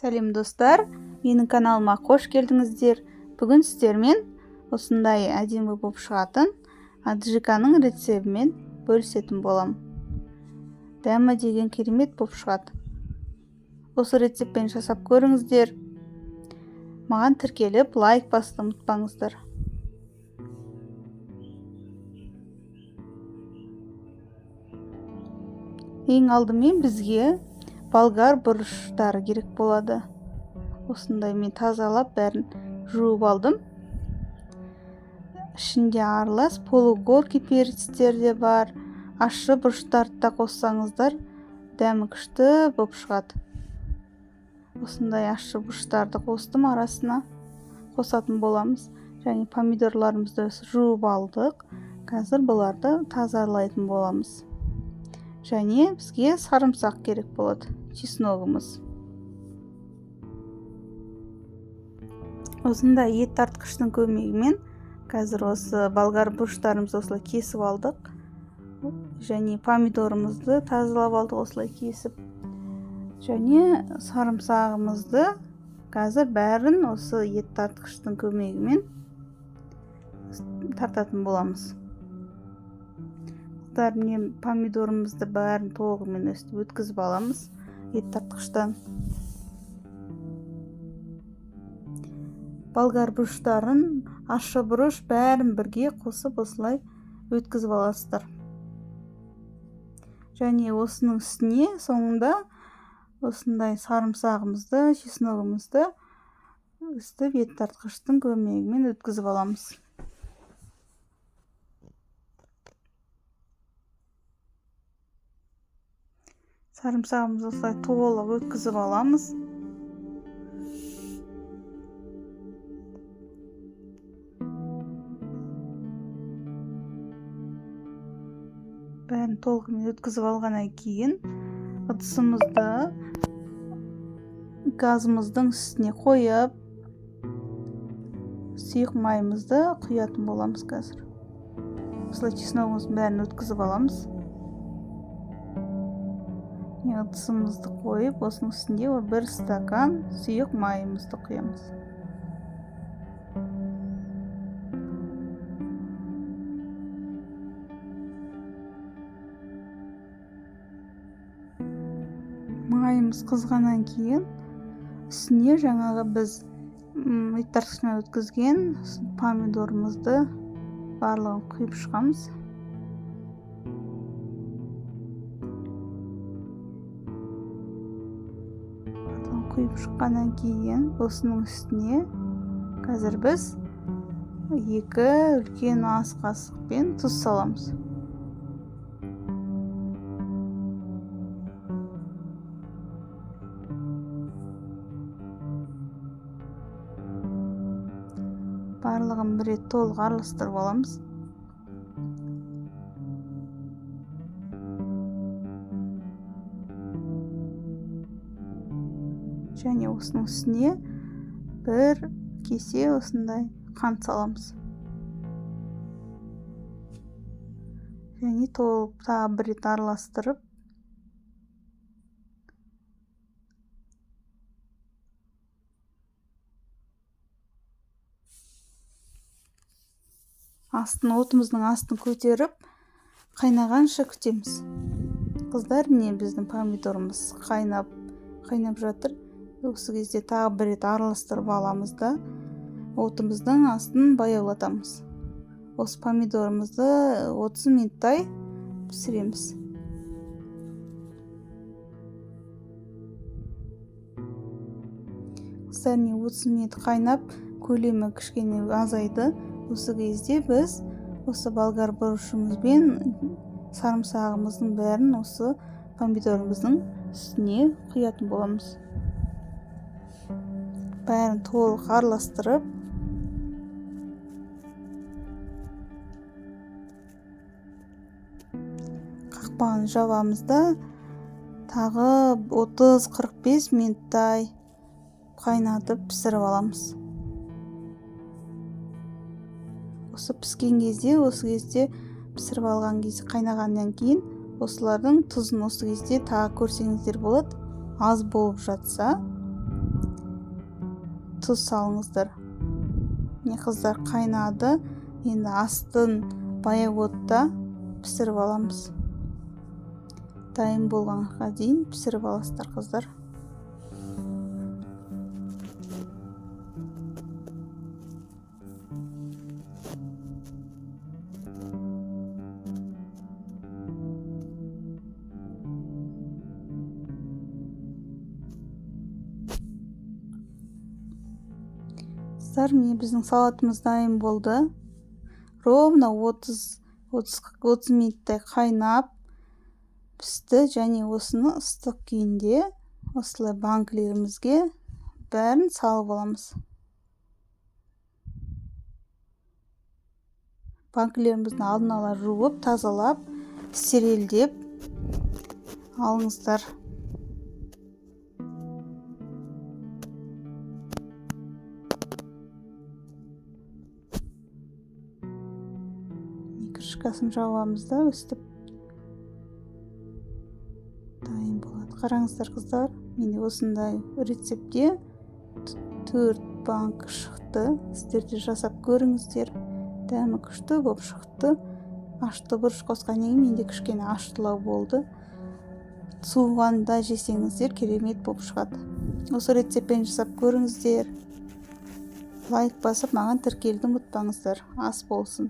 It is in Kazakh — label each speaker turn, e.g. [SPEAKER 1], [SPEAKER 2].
[SPEAKER 1] Сәлем достар, менің каналыма қош келдіңіздер. Бүгін сіздермен осындай әдемі болып шығатын аджиканың рецебімен бөлісетін болам. Дәмі деген керемет болып шығады. Осы рецеппен жасап көріңіздер. Маған тіркеліп, лайк басуды ұмытпаңыздар. Ең алдымен бізге болгар бұрыштары керек болады. Осындай мен тазалап бәрін жуып алдым. Ішінде аралас полугорки перцтер де бар. Ащы бұрыштарды да қоссаңыздар, дәмі күшті болып шығады. Осындай ащы бұрыштарды қостым, арасына қосатын боламыз. Және помидорларымызды жуып алдық. Қазір бұларды тазалайтын боламыз. Және бізге сарымсақ керек болады, чесногымыз. Осындай ет тартқыштың көмегімен қазір осы болгар бұрыштарымызды осылай кесіп алдық. Және помидорымызды тазалап алдық осылай кесіп. Және сарымсағымызды қазір бәрін осы ет тартқыштың көмегімен тартатын боламыз. Міне помидорымызды бәрін толығымен өткізіп аламыз ет тартқыштан. Болгар бұрыштарын, ащы бұрыш бәрін бірге қосып осылай өткізіп аласыздар. Және осының үстіне соңында осындай сарымсағымызды, чесногымызды өстіп ет тартқыштың көмегімен өткізіп аламыз. Сарымсағымызды осылай толық өткізіп аламыз. Бәрін толығымен өткізіп алғаннан кейін ыдысымызды газымыздың үстіне қойып, сұйық майымызды құятын боламыз қазір. Осылай чесногымыздың бәрін өткізіп аламыз. Ыдысымызды қойып, осының үстінде 1 стакан сұйық майымызды құямыз. Майымыз қызғаннан кейін үстіне жаңағы біз ет тартқыштан өткізген помидорымызды барлығын құйып шығамыз. Құйып шыққаннан кейін осының үстіне қазір біз 2 үлкен ас қасықпен тұз саламыз. Барлығын бір рет толық араластырып аламыз. Және осының үстіне 1 кесе осындай қант саламыз. Және толық тағы бір рет араластырып, отымыздың астын көтеріп, қайнағанша күтеміз. Қыздар, міне біздің помидорымыз қайнап жатыр. Осы кезде тағы бір рет араластырып аламыз да, отымыздың астын баяулатамыз. Осы помидорымызды 30 минуттай пісіреміз. Қыздар, 30 минут қайнап, көлемі кішкене азайды. Осы кезде біз осы болгар бұрышымызбен сарымсағымыздың бәрін осы помидорымыздың үстіне құятын боламыз. Бәрін толық араластырып, қақпағын жабамыз да тағы 30-45 минуттай қайнатып пісіріп аламыз. Осы піскен кезде, пісіріп алған кезде қайнағаннан кейін осылардың тұзын осы кезде тағы көрсеңіздер болады. Аз болып жатса тұз салыңыздар. Міне қыздар, қайнады. Енді астын баяу отта пісіріп аламыз. Дайын болғанға дейін пісіріп аласыздар қыздар. Міне біздің салатымыз дайын болды. Ровно 30 минуттай қайнап пісті, және осыны ыстық күйінде осылай банкілерімізге бәрін салып аламыз. Банкілерімізді алдын ала жуып, тазалап, стерилдеп алыңыздар. Крышкасын жауамыз да өстіп дайын болады. Қараңыздар қыздар, міне осындай рецептте 4 банк шықты. Сіздер де жасап көріңіздер. Дәмі күшті болып шықты. Ашты бұрыш қосқаннан кейін менде кішкене аштылау болды. Суығанда жесеңіздер керемет болып шығады. Осы рецептпен жасап көріңіздер. Лайк басып, маған тіркелуді ұмытпаңыздар. Ас болсын.